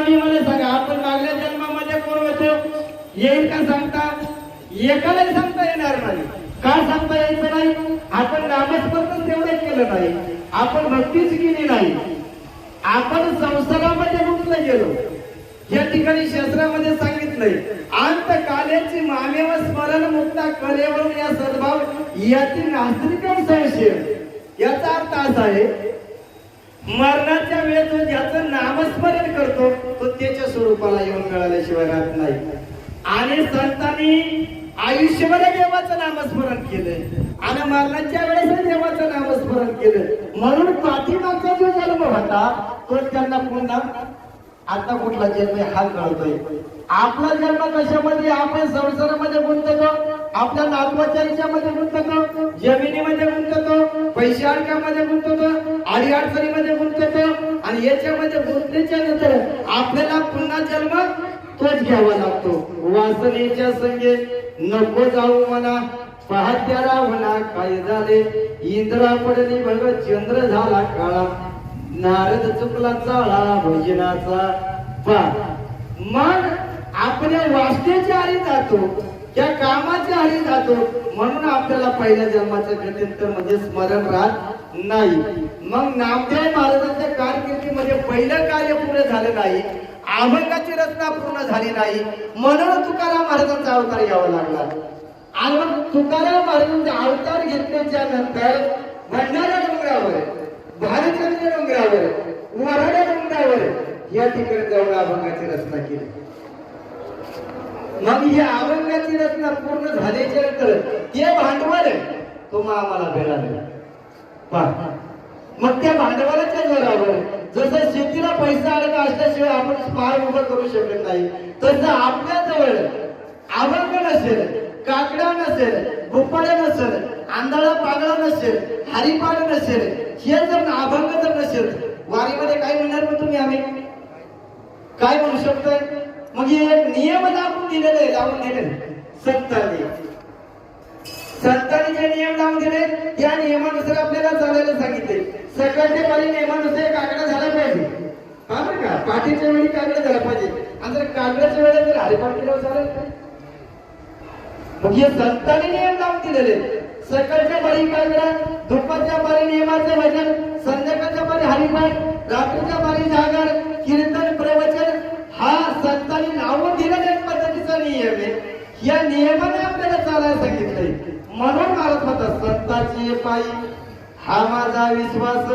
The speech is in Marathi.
मामी मला सांगा, आपण मागल्या जन्मामध्ये कोण होतो येईल का सांगता? एकालाही सांगता येणार नाही. का सांगता यायचं नाही? आपण नामस्मरण तेवढं केलं नाही, आपण भक्तीच केली नाही, आपण संसारामध्ये गुंतलं गेलो. या ठिकाणी शास्त्रामध्ये सांगितलंय, अंत कालेची मामेव स्मरण मुक्ता कलेवरून या सद्भाव यातील नास्तिकम संशय. याचा अर्थ असा आहे, मरणाच्या वेळेस जो ज्याचं नामस्मरण करतो तो त्याच्या स्वरूपाला येऊन मिळाल्याशिवाय राहत नाही. आणि संतांनी आयुष्यभर देवाचं नामस्मरण केलंय आणि मरणाच्या वेळेस देवाचं नामस्मरण केलं. म्हणून पाठीमागचा जो जन्म होता तो त्यांना पुन्हा आता कुठला जन्म हा कळतोय. आपला जन्म कशामध्ये? आपण संसारामध्ये गुंततो, आपल्या नातवाच्या ह्याच्यामध्ये गुंततो, जमिनीमध्ये गुंततो, पैशामध्ये गुंततो, अडीअडचणीमध्ये गुंततो आणि याच्यामध्ये गुंतल्याच्या नंतर आपल्याला पुन्हा जन्म तोच घ्यावा लागतो. वासनेच्या संगे नको जाऊ म्हणा, पाहत्याला म्हणा काय झाले, इंद्रा पडली भगत चंद्र झाला काळा, नारद चुकला चाळा भजनाचा पा. मग आपल्या वासनेच्या आरी जातो, त्या कामाच्या आरी जातो, म्हणून आपल्याला पहिल्या जन्माच्या गत्यंतर मध्ये स्मरण राहत नाही. मग नामदेव महाराजांच्या कारकिर्दीमध्ये पहिलं कार्य पूर्ण झालं नाही, अभंगाची रचना पूर्ण झाली नाही, म्हणून तुकाराम महाराजांचा अवतार घ्यावा लागला. आणि मग तुकाराम महाराजांचा अवतार घेतल्याच्या नंतर भंडारा डोंगरावर, भारतचंद्र डोंगरावर, वराडा डोंगरावर या ठिकाणी जाऊन अभंगाची रचना केली. मग ही अभंगाची रचना पूर्ण झाल्याच्या नंतर ते भांडवल तुम्हाला आम्हाला मिळालं. मग त्या भांडवलाच्या जोरावर जसं शेतीला पैसा आला असल्याशिवाय आपण पार उभं करू शकत नाही, तसं आपल्या जवळ अभंग नसेल, काकडा नसेल, भोपाळ्या नसेल, आंधळा पागळा नसेल, हरिपाठ नसेल, हे जर अभंग जर नसेल, वारीमध्ये काय म्हणणार मग तुम्ही? आम्ही काय म्हणू शकतोय? मग हे एक नियम आपण दिलेले, लावून दिले संतांनी जे नियम लावून दिले त्या नियमानुसार आपल्याला चालायला सांगितले. सकाळच्या पारी नियमानुसार काकडा झाला पाहिजे, हा बरं का, पाठीच्या वेळी काकडा झाला पाहिजे, आणि जर काकड्याच्या वेळेला जर हरिपाठ केल्यावर चालेल का? मग हे संतांनी नियम लावून दिलेले. सकाळच्या पारी काकडा, दुपारच्या पारी नियमाचं भजन, संध्याकाळच्या पारी हरिपाठ, रात्रीच्या पारी जागर, कीर्तन, प्रवचन, हा संतांनी लावून दिलेल्या पद्धतीचा नियम आहे. या नियमाने आपल्याला चालायला सांगितलंय. म्हणून महाराज म्हणतात, संतांची पायी हा माझा विश्वास,